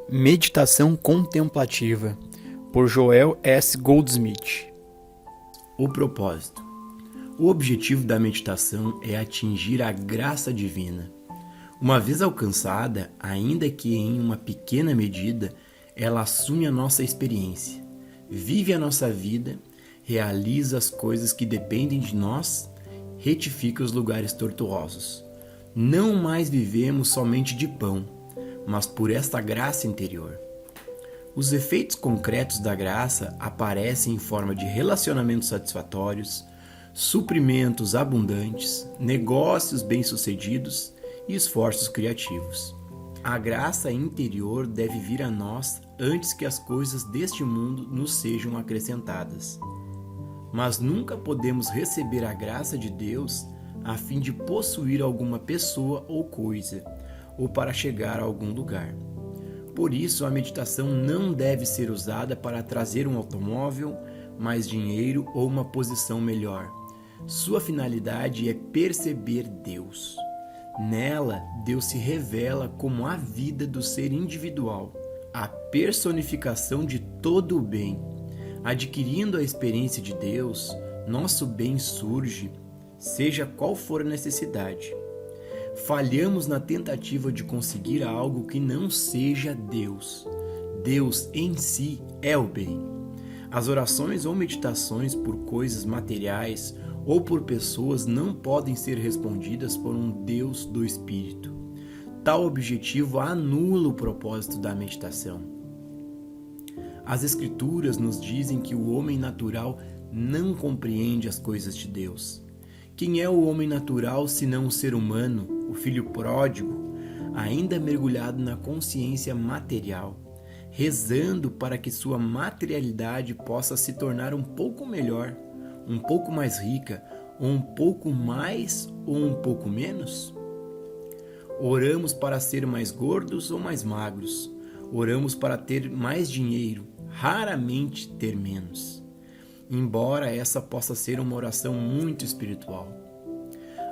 Meditação Contemplativa, por Joel S. Goldsmith. O propósito. O objetivo da meditação é atingir a graça divina. Uma vez alcançada, ainda que em uma pequena medida, ela assume a nossa experiência, vive a nossa vida, realiza as coisas que dependem de nós, retifica os lugares tortuosos. Não mais vivemos somente de pão, mas por esta graça interior. Os efeitos concretos da graça aparecem em forma de relacionamentos satisfatórios, suprimentos abundantes, negócios bem-sucedidos e esforços criativos. A graça interior deve vir a nós antes que as coisas deste mundo nos sejam acrescentadas. Mas nunca podemos receber a graça de Deus a fim de possuir alguma pessoa ou coisa, ou para chegar a algum lugar. Por isso, a meditação não deve ser usada para trazer um automóvel, mais dinheiro ou uma posição melhor. Sua finalidade é perceber Deus. Nela, Deus se revela como a vida do ser individual, a personificação de todo o bem. Adquirindo a experiência de Deus, nosso bem surge, seja qual for a necessidade. Falhamos na tentativa de conseguir algo que não seja Deus. Deus em si é o bem. As orações ou meditações por coisas materiais ou por pessoas não podem ser respondidas por um Deus do Espírito. Tal objetivo anula o propósito da meditação. As Escrituras nos dizem que o homem natural não compreende as coisas de Deus. Quem é o homem natural senão o ser humano, o filho pródigo, ainda mergulhado na consciência material, rezando para que sua materialidade possa se tornar um pouco melhor, um pouco mais rica, ou um pouco mais ou um pouco menos? Oramos para ser mais gordos ou mais magros. Oramos para ter mais dinheiro, raramente ter menos. Embora essa possa ser uma oração muito espiritual.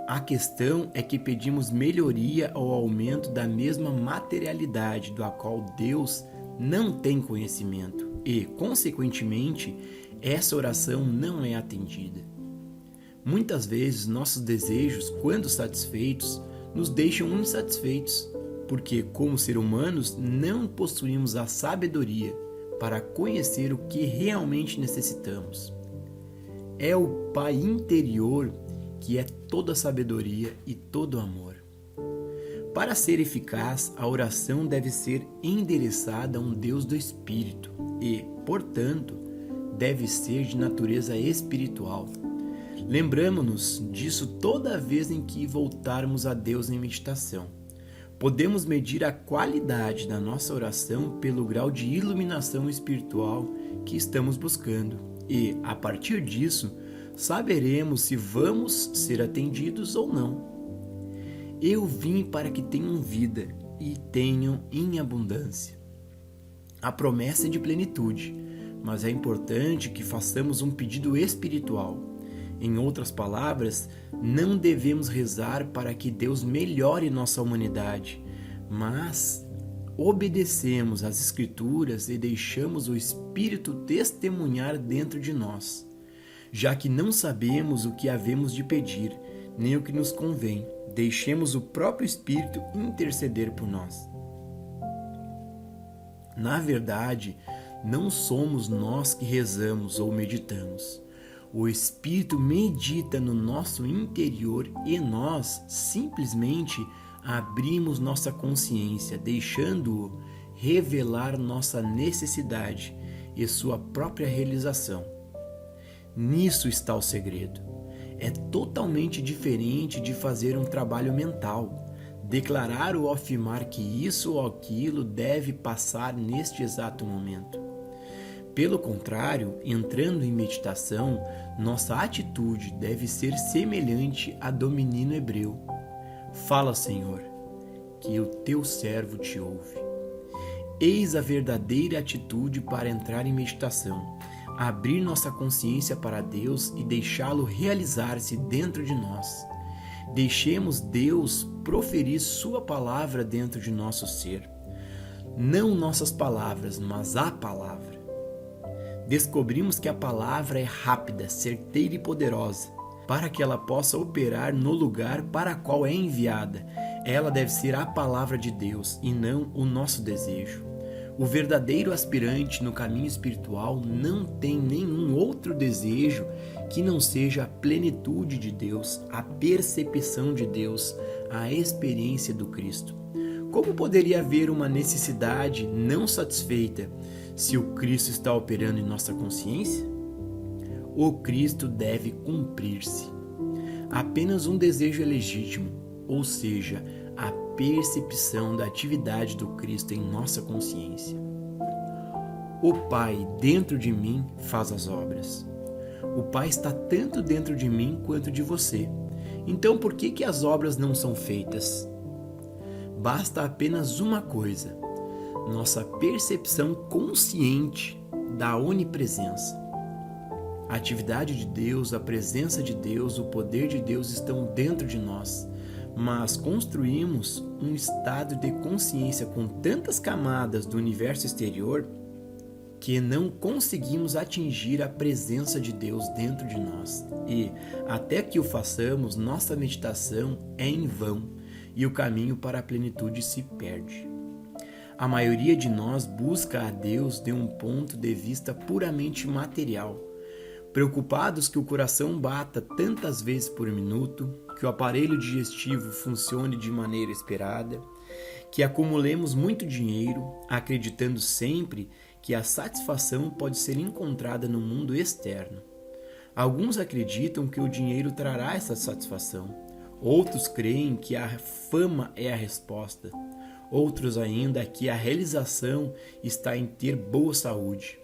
A questão é que pedimos melhoria ou aumento da mesma materialidade da qual Deus não tem conhecimento e, consequentemente, essa oração não é atendida. Muitas vezes nossos desejos, quando satisfeitos, nos deixam insatisfeitos, porque, como seres humanos, não possuímos a sabedoria para conhecer o que realmente necessitamos. É o Pai interior que é toda sabedoria e todo amor. Para ser eficaz, a oração deve ser endereçada a um Deus do Espírito e, portanto, deve ser de natureza espiritual. Lembramo-nos disso toda vez em que voltarmos a Deus em meditação. Podemos medir a qualidade da nossa oração pelo grau de iluminação espiritual que estamos buscando e, a partir disso, saberemos se vamos ser atendidos ou não. Eu vim para que tenham vida e tenham em abundância. A promessa é de plenitude, mas é importante que façamos um pedido espiritual. Em outras palavras, não devemos rezar para que Deus melhore nossa humanidade, mas obedecemos às Escrituras e deixamos o Espírito testemunhar dentro de nós, já que não sabemos o que havemos de pedir, nem o que nos convém. Deixemos o próprio Espírito interceder por nós. Na verdade, não somos nós que rezamos ou meditamos. O Espírito medita no nosso interior e nós simplesmente abrimos nossa consciência, deixando-o revelar nossa necessidade e sua própria realização. Nisso está o segredo. É totalmente diferente de fazer um trabalho mental, declarar ou afirmar que isso ou aquilo deve passar neste exato momento. Pelo contrário, entrando em meditação, nossa atitude deve ser semelhante à do menino hebreu. Fala, Senhor, que o teu servo te ouve. Eis a verdadeira atitude para entrar em meditação. Abrir nossa consciência para Deus e deixá-lo realizar-se dentro de nós. Deixemos Deus proferir sua palavra dentro de nosso ser. Não nossas palavras, mas a palavra. Descobrimos que a palavra é rápida, certeira e poderosa. Para que ela possa operar no lugar para a qual é enviada, ela deve ser a palavra de Deus e não o nosso desejo. O verdadeiro aspirante no caminho espiritual não tem nenhum outro desejo que não seja a plenitude de Deus, a percepção de Deus, a experiência do Cristo. Como poderia haver uma necessidade não satisfeita se o Cristo está operando em nossa consciência? O Cristo deve cumprir-se. Apenas um desejo é legítimo, ou seja, a percepção da atividade do Cristo em nossa consciência. O Pai dentro de mim faz as obras. O Pai está tanto dentro de mim quanto de você. Então por que as obras não são feitas? Basta apenas uma coisa: nossa percepção consciente da onipresença. A atividade de Deus, a presença de Deus, o poder de Deus estão dentro de nós, mas construímos um estado de consciência com tantas camadas do universo exterior que não conseguimos atingir a presença de Deus dentro de nós. E, até que o façamos, nossa meditação é em vão e o caminho para a plenitude se perde. A maioria de nós busca a Deus de um ponto de vista puramente material, preocupados que o coração bata tantas vezes por minuto, que o aparelho digestivo funcione de maneira esperada, que acumulemos muito dinheiro, acreditando sempre que a satisfação pode ser encontrada no mundo externo. Alguns acreditam que o dinheiro trará essa satisfação, outros creem que a fama é a resposta, outros ainda que a realização está em ter boa saúde.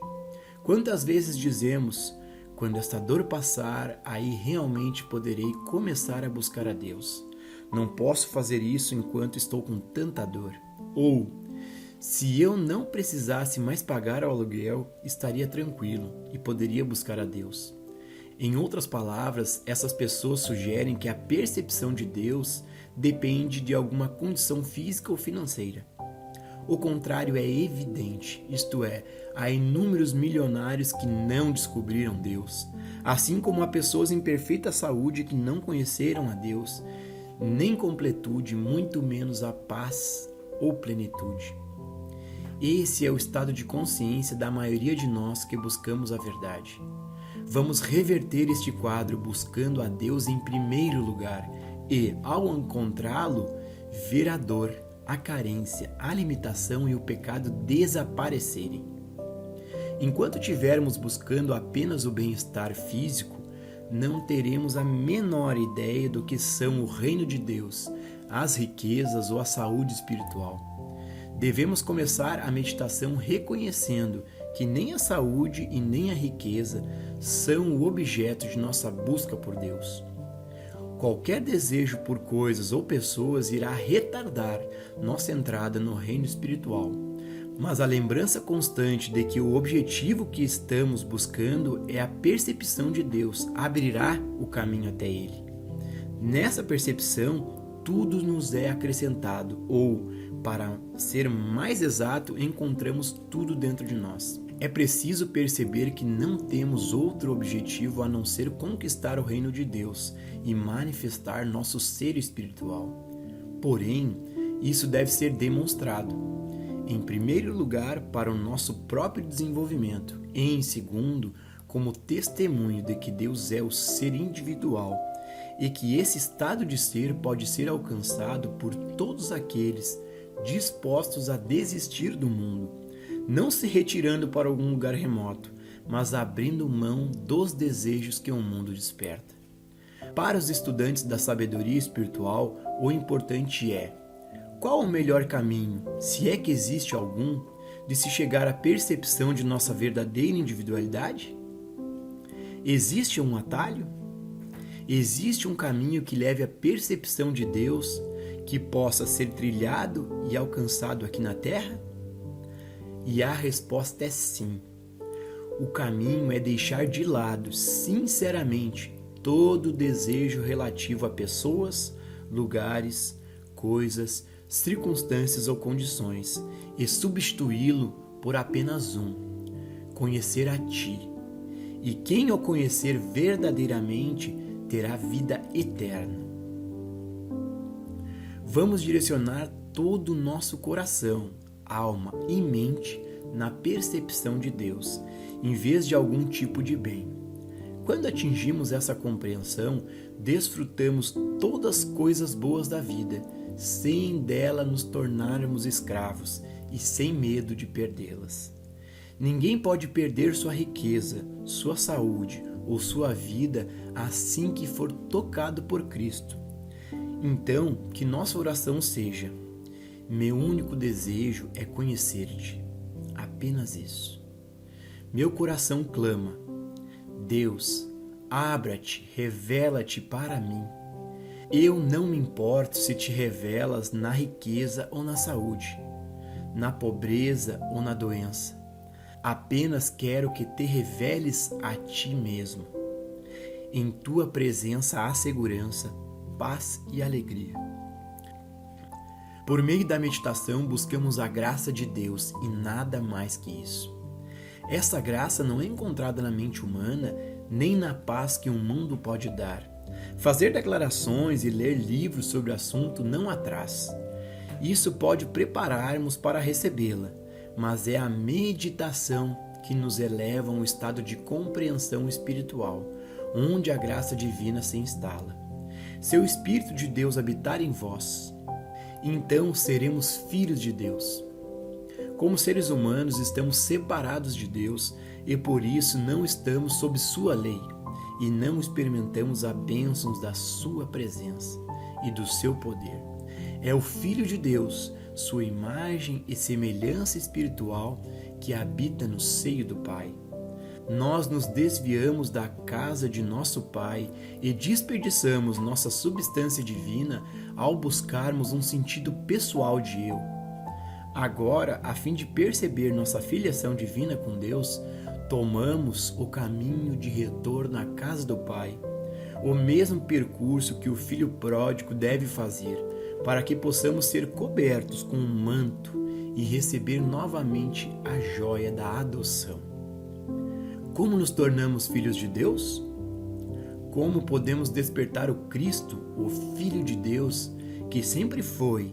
Quantas vezes dizemos: quando esta dor passar, aí realmente poderei começar a buscar a Deus. Não posso fazer isso enquanto estou com tanta dor. Ou, se eu não precisasse mais pagar o aluguel, estaria tranquilo e poderia buscar a Deus. Em outras palavras, essas pessoas sugerem que a percepção de Deus depende de alguma condição física ou financeira. O contrário é evidente, isto é, há inúmeros milionários que não descobriram Deus, assim como há pessoas em perfeita saúde que não conheceram a Deus, nem completude, muito menos a paz ou plenitude. Esse é o estado de consciência da maioria de nós que buscamos a verdade. Vamos reverter este quadro buscando a Deus em primeiro lugar e, ao encontrá-lo, ver a dor, a carência, a limitação e o pecado desaparecerem. Enquanto estivermos buscando apenas o bem-estar físico, não teremos a menor ideia do que são o reino de Deus, as riquezas ou a saúde espiritual. Devemos começar a meditação reconhecendo que nem a saúde e nem a riqueza são o objeto de nossa busca por Deus. Qualquer desejo por coisas ou pessoas irá retardar nossa entrada no reino espiritual, mas a lembrança constante de que o objetivo que estamos buscando é a percepção de Deus abrirá o caminho até Ele. Nessa percepção, tudo nos é acrescentado, ou, para ser mais exato, encontramos tudo dentro de nós. É preciso perceber que não temos outro objetivo a não ser conquistar o reino de Deus e manifestar nosso ser espiritual. Porém, isso deve ser demonstrado, em primeiro lugar, para o nosso próprio desenvolvimento, e em segundo, como testemunho de que Deus é o ser individual e que esse estado de ser pode ser alcançado por todos aqueles dispostos a desistir do mundo, não se retirando para algum lugar remoto, mas abrindo mão dos desejos que o mundo desperta. Para os estudantes da sabedoria espiritual, o importante é: qual o melhor caminho, se é que existe algum, de se chegar à percepção de nossa verdadeira individualidade? Existe um atalho? Existe um caminho que leve à percepção de Deus, que possa ser trilhado e alcançado aqui na Terra? E a resposta é sim. O caminho é deixar de lado, sinceramente, todo desejo relativo a pessoas, lugares, coisas, circunstâncias ou condições e substituí-lo por apenas um: conhecer a Ti. E quem o conhecer verdadeiramente terá vida eterna. Vamos direcionar todo o nosso coração, alma e mente na percepção de Deus, em vez de algum tipo de bem. Quando atingimos essa compreensão, desfrutamos todas as coisas boas da vida, sem dela nos tornarmos escravos e sem medo de perdê-las. Ninguém pode perder sua riqueza, sua saúde ou sua vida assim que for tocado por Cristo. Então, que nossa oração seja: meu único desejo é conhecer-te. Apenas isso. Meu coração clama: Deus, abra-te, revela-te para mim. Eu não me importo se te revelas na riqueza ou na saúde, na pobreza ou na doença. Apenas quero que te reveles a ti mesmo. Em tua presença há segurança, paz e alegria. Por meio da meditação, buscamos a graça de Deus e nada mais que isso. Essa graça não é encontrada na mente humana, nem na paz que um mundo pode dar. Fazer declarações e ler livros sobre o assunto não a traz. Isso pode preparar-nos para recebê-la, mas é a meditação que nos eleva a um estado de compreensão espiritual, onde a graça divina se instala. Se o Espírito de Deus habitar em vós, então seremos filhos de Deus. Como seres humanos, estamos separados de Deus e por isso não estamos sob sua lei e não experimentamos as bênçãos da sua presença e do seu poder. É o Filho de Deus, sua imagem e semelhança espiritual, que habita no seio do Pai. Nós nos desviamos da casa de nosso Pai e desperdiçamos nossa substância divina ao buscarmos um sentido pessoal de eu. Agora, a fim de perceber nossa filiação divina com Deus, tomamos o caminho de retorno à casa do Pai, o mesmo percurso que o filho pródigo deve fazer, para que possamos ser cobertos com um manto e receber novamente a joia da adoção. Como nos tornamos filhos de Deus? Como podemos despertar o Cristo, o Filho de Deus, que sempre foi,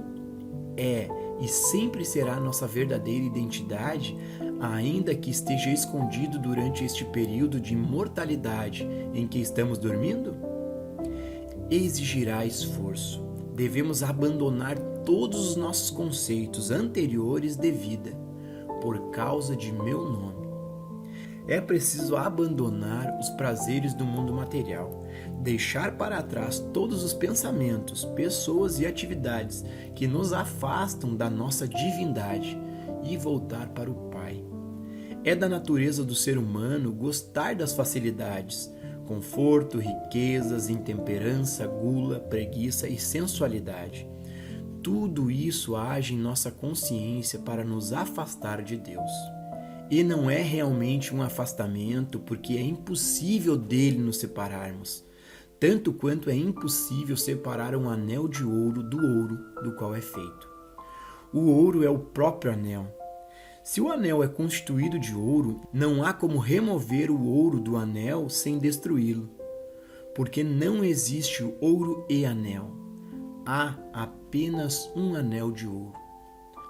é e sempre será nossa verdadeira identidade, ainda que esteja escondido durante este período de imortalidade em que estamos dormindo? Exigirá esforço. Devemos abandonar todos os nossos conceitos anteriores de vida, por causa de meu nome. É preciso abandonar os prazeres do mundo material, deixar para trás todos os pensamentos, pessoas e atividades que nos afastam da nossa divindade e voltar para o Pai. É da natureza do ser humano gostar das facilidades, conforto, riquezas, intemperança, gula, preguiça e sensualidade. Tudo isso age em nossa consciência para nos afastar de Deus. E não é realmente um afastamento, porque é impossível dele nos separarmos, tanto quanto é impossível separar um anel de ouro do qual é feito. O ouro é o próprio anel. Se o anel é constituído de ouro, não há como remover o ouro do anel sem destruí-lo, porque não existe ouro e anel. Há apenas um anel de ouro.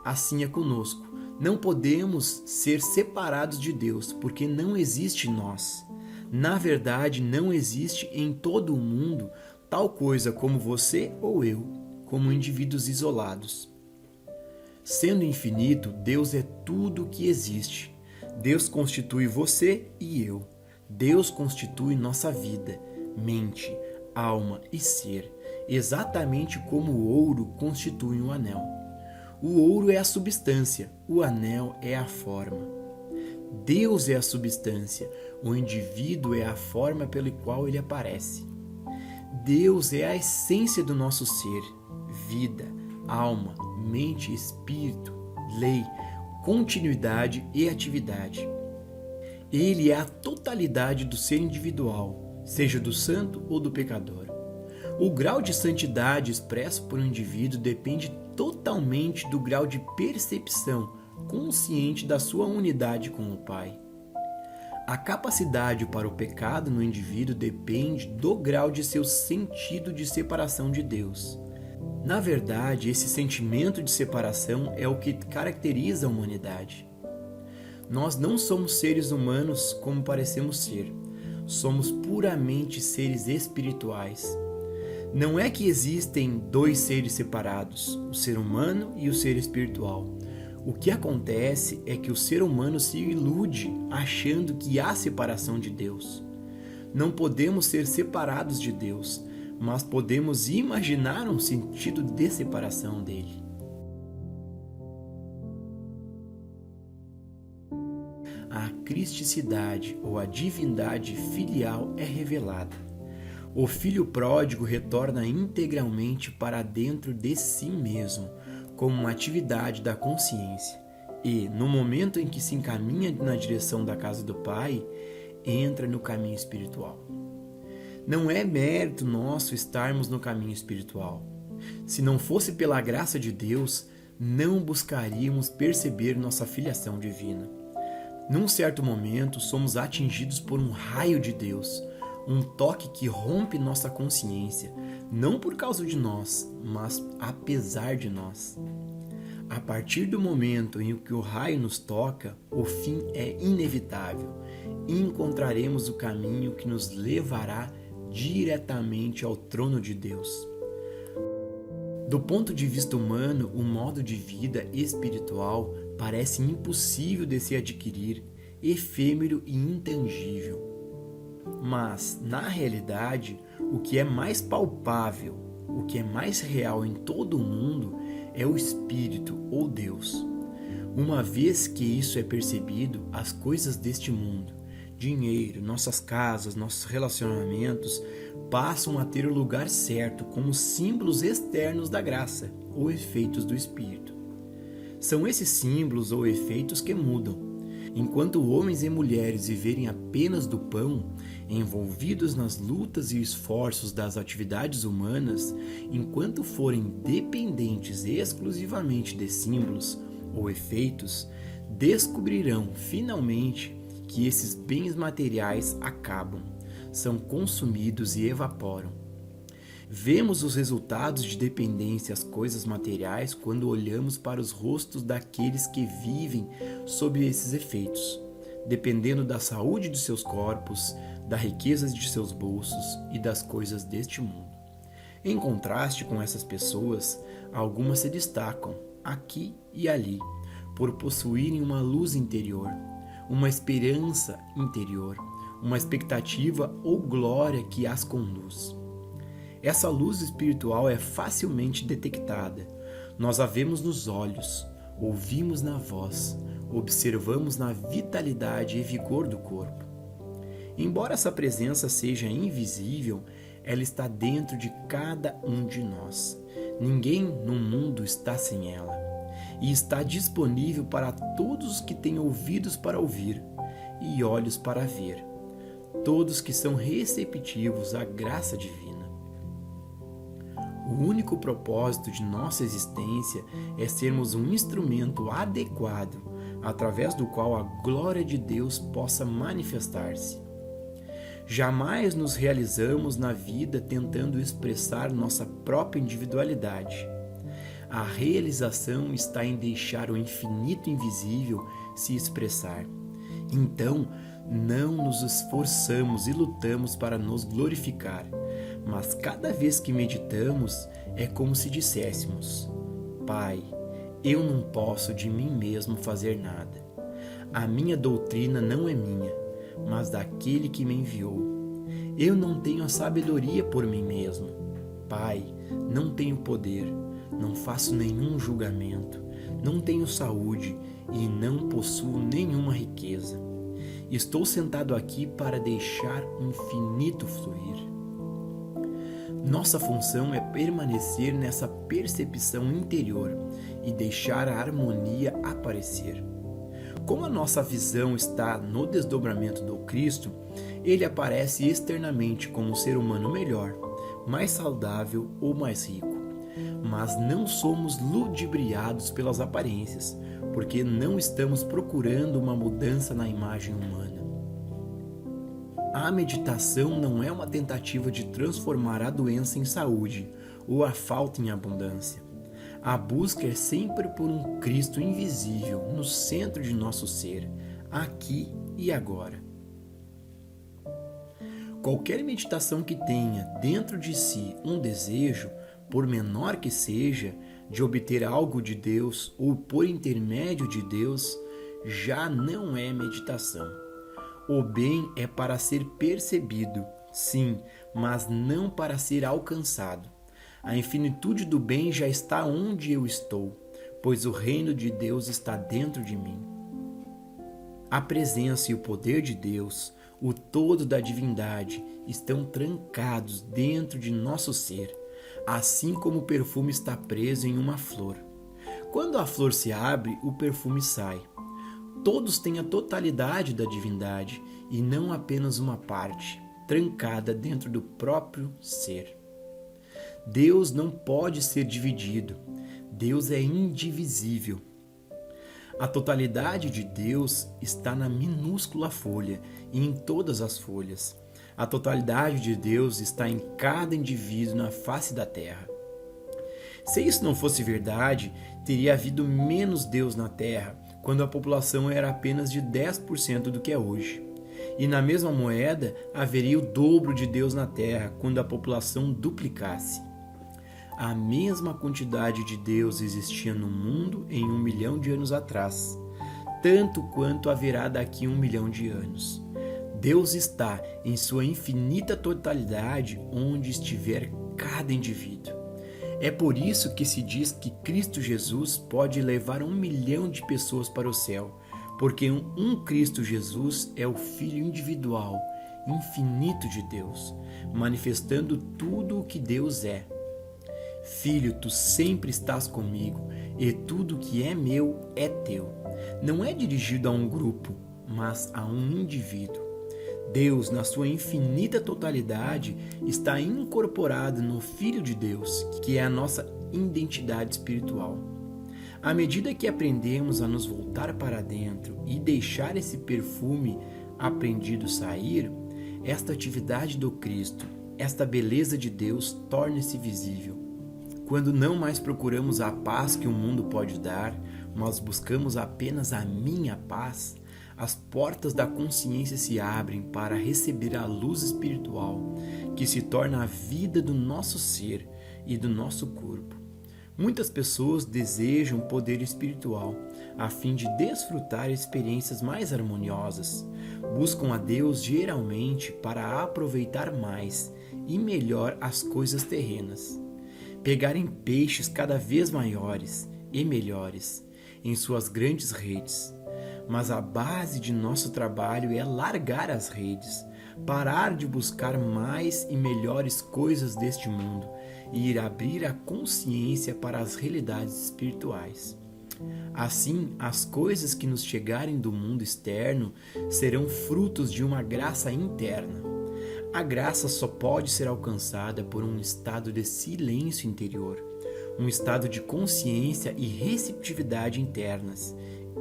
Assim é conosco. Não podemos ser separados de Deus, porque não existe nós. Na verdade, não existe em todo o mundo tal coisa como você ou eu, como indivíduos isolados. Sendo infinito, Deus é tudo o que existe. Deus constitui você e eu. Deus constitui nossa vida, mente, alma e ser, exatamente como o ouro constitui um anel. O ouro é a substância, o anel é a forma. Deus é a substância, o indivíduo é a forma pela qual ele aparece. Deus é a essência do nosso ser, vida, alma, mente, espírito, lei, continuidade e atividade. Ele é a totalidade do ser individual, seja do santo ou do pecador. O grau de santidade expresso por um indivíduo depende totalmente do grau de percepção consciente da sua unidade com o Pai. A capacidade para o pecado no indivíduo depende do grau de seu sentido de separação de Deus. Na verdade, esse sentimento de separação é o que caracteriza a humanidade. Nós não somos seres humanos como parecemos ser. Somos puramente seres espirituais. Não é que existem dois seres separados, o ser humano e o ser espiritual. O que acontece é que o ser humano se ilude achando que há separação de Deus. Não podemos ser separados de Deus, mas podemos imaginar um sentido de separação dele. A cristicidade ou a divindade filial é revelada. O filho pródigo retorna integralmente para dentro de si mesmo, como uma atividade da consciência, e, no momento em que se encaminha na direção da casa do Pai, entra no caminho espiritual. Não é mérito nosso estarmos no caminho espiritual. Se não fosse pela graça de Deus, não buscaríamos perceber nossa filiação divina. Num certo momento, somos atingidos por um raio de Deus, um toque que rompe nossa consciência, não por causa de nós, mas apesar de nós. A partir do momento em que o raio nos toca, o fim é inevitável e encontraremos o caminho que nos levará diretamente ao trono de Deus. Do ponto de vista humano, o modo de vida espiritual parece impossível de se adquirir, efêmero e intangível. Mas, na realidade, o que é mais palpável, o que é mais real em todo o mundo é o Espírito ou Deus. Uma vez que isso é percebido, as coisas deste mundo, dinheiro, nossas casas, nossos relacionamentos, passam a ter o lugar certo como símbolos externos da graça ou efeitos do Espírito. São esses símbolos ou efeitos que mudam. Enquanto homens e mulheres viverem apenas do pão, envolvidos nas lutas e esforços das atividades humanas, enquanto forem dependentes exclusivamente de símbolos ou efeitos, descobrirão finalmente que esses bens materiais acabam, são consumidos e evaporam. Vemos os resultados de dependência às coisas materiais quando olhamos para os rostos daqueles que vivem sob esses efeitos, dependendo da saúde de seus corpos, da riqueza de seus bolsos e das coisas deste mundo. Em contraste com essas pessoas, algumas se destacam, aqui e ali, por possuírem uma luz interior, uma esperança interior, uma expectativa ou glória que as conduz. Essa luz espiritual é facilmente detectada. Nós a vemos nos olhos, ouvimos na voz, observamos na vitalidade e vigor do corpo. Embora essa presença seja invisível, ela está dentro de cada um de nós. Ninguém no mundo está sem ela. E está disponível para todos os que têm ouvidos para ouvir e olhos para ver. Todos que são receptivos à graça divina. O único propósito de nossa existência é sermos um instrumento adequado, através do qual a glória de Deus possa manifestar-se. Jamais nos realizamos na vida tentando expressar nossa própria individualidade. A realização está em deixar o infinito invisível se expressar. Então, não nos esforçamos e lutamos para nos glorificar, mas cada vez que meditamos é como se disséssemos: Pai, eu não posso de mim mesmo fazer nada. A minha doutrina não é minha, mas daquele que me enviou. Eu não tenho a sabedoria por mim mesmo. Pai, não tenho poder, não faço nenhum julgamento, não tenho saúde e não possuo nenhuma riqueza. Estou sentado aqui para deixar o infinito fluir. Nossa função é permanecer nessa percepção interior e deixar a harmonia aparecer. Como a nossa visão está no desdobramento do Cristo, ele aparece externamente como um ser humano melhor, mais saudável ou mais rico. Mas não somos ludibriados pelas aparências, porque não estamos procurando uma mudança na imagem humana. A meditação não é uma tentativa de transformar a doença em saúde ou a falta em abundância. A busca é sempre por um Cristo invisível no centro de nosso ser, aqui e agora. Qualquer meditação que tenha dentro de si um desejo, por menor que seja, de obter algo de Deus ou por intermédio de Deus, já não é meditação. O bem é para ser percebido, sim, mas não para ser alcançado. A infinitude do bem já está onde eu estou, pois o reino de Deus está dentro de mim. A presença e o poder de Deus, o todo da divindade, estão trancados dentro de nosso ser, assim como o perfume está preso em uma flor. Quando a flor se abre, o perfume sai. Todos têm a totalidade da divindade e não apenas uma parte, trancada dentro do próprio ser. Deus não pode ser dividido. Deus é indivisível. A totalidade de Deus está na minúscula folha e em todas as folhas. A totalidade de Deus está em cada indivíduo na face da terra. Se isso não fosse verdade, teria havido menos Deus na terra, quando a população era apenas de 10% do que é hoje. E na mesma moeda, haveria o dobro de Deus na terra, quando a população duplicasse. A mesma quantidade de Deus existia no mundo em 1 milhão de anos atrás, tanto quanto haverá daqui 1 milhão de anos. Deus está em sua infinita totalidade onde estiver cada indivíduo. É por isso que se diz que Cristo Jesus pode levar 1 milhão de pessoas para o céu, porque um Cristo Jesus é o Filho individual, infinito de Deus, manifestando tudo o que Deus é. Filho, tu sempre estás comigo, e tudo que é meu é teu. Não é dirigido a um grupo, mas a um indivíduo. Deus, na sua infinita totalidade, está incorporado no Filho de Deus, que é a nossa identidade espiritual. À medida que aprendemos a nos voltar para dentro e deixar esse perfume aprendido sair, esta atividade do Cristo, esta beleza de Deus torna-se visível. Quando não mais procuramos a paz que o mundo pode dar, mas buscamos apenas a minha paz, as portas da consciência se abrem para receber a luz espiritual, que se torna a vida do nosso ser e do nosso corpo. Muitas pessoas desejam poder espiritual, a fim de desfrutar experiências mais harmoniosas. Buscam a Deus geralmente para aproveitar mais e melhor as coisas terrenas. Pegarem peixes cada vez maiores e melhores em suas grandes redes. Mas a base de nosso trabalho é largar as redes, parar de buscar mais e melhores coisas deste mundo e ir abrir a consciência para as realidades espirituais. Assim, as coisas que nos chegarem do mundo externo serão frutos de uma graça interna. A graça só pode ser alcançada por um estado de silêncio interior, um estado de consciência e receptividade internas.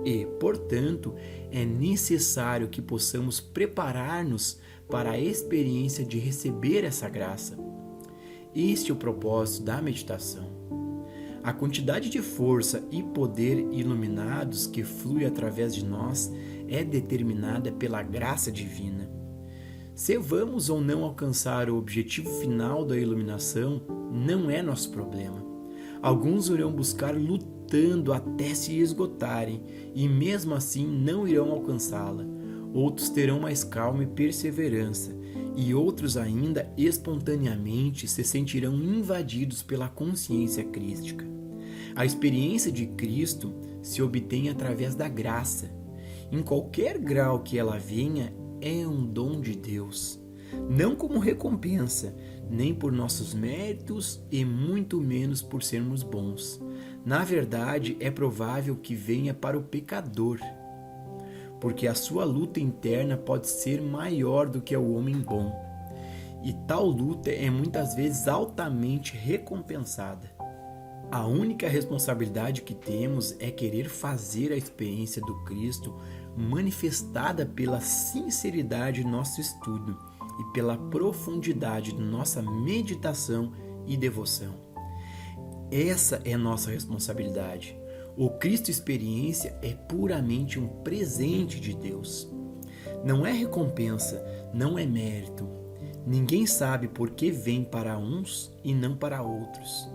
E, portanto, é necessário que possamos preparar-nos para a experiência de receber essa graça. Este é o propósito da meditação. A quantidade de força e poder iluminados que flui através de nós é determinada pela graça divina. Se vamos ou não alcançar o objetivo final da iluminação, não é nosso problema. Alguns irão buscar lutando até se esgotarem e mesmo assim não irão alcançá-la. Outros terão mais calma e perseverança, e outros ainda espontaneamente se sentirão invadidos pela consciência crística. A experiência de Cristo se obtém através da graça. Em qualquer grau que ela venha, é um dom de Deus, não como recompensa, nem por nossos méritos e muito menos por sermos bons. Na verdade, é provável que venha para o pecador, porque a sua luta interna pode ser maior do que a o homem bom. e tal luta é muitas vezes altamente recompensada. A única responsabilidade que temos é querer fazer a experiência do Cristo manifestada pela sinceridade de nosso estudo e pela profundidade de nossa meditação e devoção. Essa é nossa responsabilidade. O Cristo Experiência é puramente um presente de Deus. Não é recompensa, não é mérito. Ninguém sabe por que vem para uns e não para outros.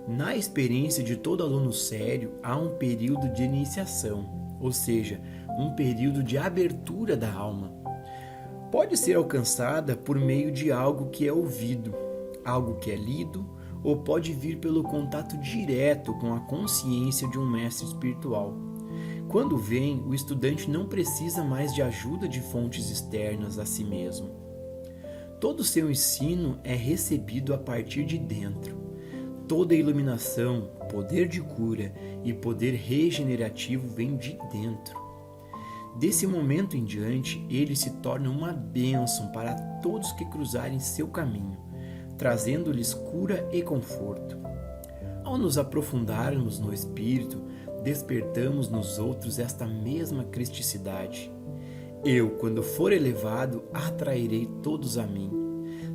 Na experiência de todo aluno sério, há um período de iniciação, ou seja, um período de abertura da alma. Pode ser alcançada por meio de algo que é ouvido, algo que é lido, ou pode vir pelo contato direto com a consciência de um mestre espiritual. Quando vem, o estudante não precisa mais de ajuda de fontes externas a si mesmo. Todo seu ensino é recebido a partir de dentro. Toda iluminação, poder de cura e poder regenerativo vem de dentro. Desse momento em diante, ele se torna uma bênção para todos que cruzarem seu caminho, trazendo-lhes cura e conforto. Ao nos aprofundarmos no Espírito, despertamos nos outros esta mesma cristicidade. Eu, quando for elevado, atrairei todos a mim.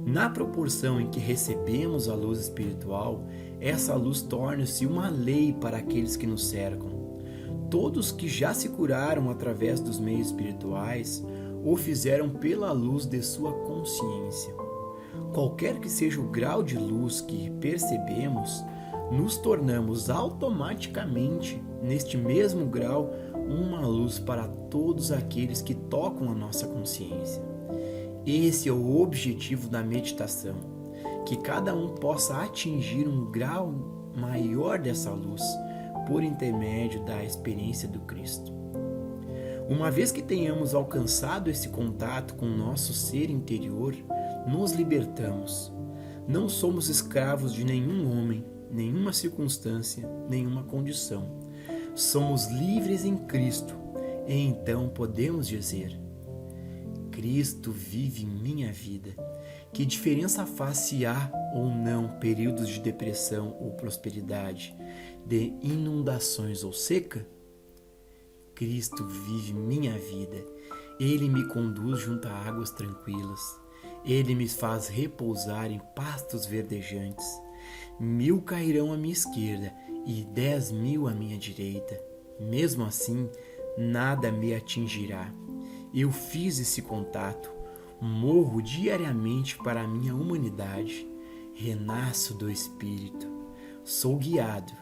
Na proporção em que recebemos a luz espiritual, essa luz torna-se uma lei para aqueles que nos cercam. Todos que já se curaram através dos meios espirituais o fizeram pela luz de sua consciência. Qualquer que seja o grau de luz que percebemos, nos tornamos automaticamente, neste mesmo grau, uma luz para todos aqueles que tocam a nossa consciência. Esse é o objetivo da meditação, que cada um possa atingir um grau maior dessa luz, por intermédio da experiência do Cristo. Uma vez que tenhamos alcançado esse contato com o nosso ser interior, nos libertamos. Não somos escravos de nenhum homem, nenhuma circunstância, nenhuma condição. Somos livres em Cristo, e então podemos dizer: Cristo vive em minha vida. Que diferença faz se há ou não períodos de depressão ou prosperidade, de inundações ou seca? Cristo vive minha vida. Ele me conduz junto a águas tranquilas. Ele me faz repousar em pastos verdejantes. 1000 cairão à minha esquerda e 10.000 à minha direita. Mesmo assim, nada me atingirá. Eu fiz esse contato. Morro diariamente para a minha humanidade. Renasço do Espírito. Sou guiado,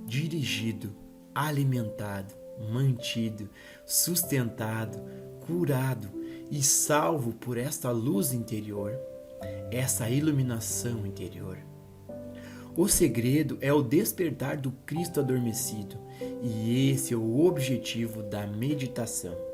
dirigido, alimentado, mantido, sustentado, curado e salvo por esta luz interior, essa iluminação interior. O segredo é o despertar do Cristo adormecido, e esse é o objetivo da meditação.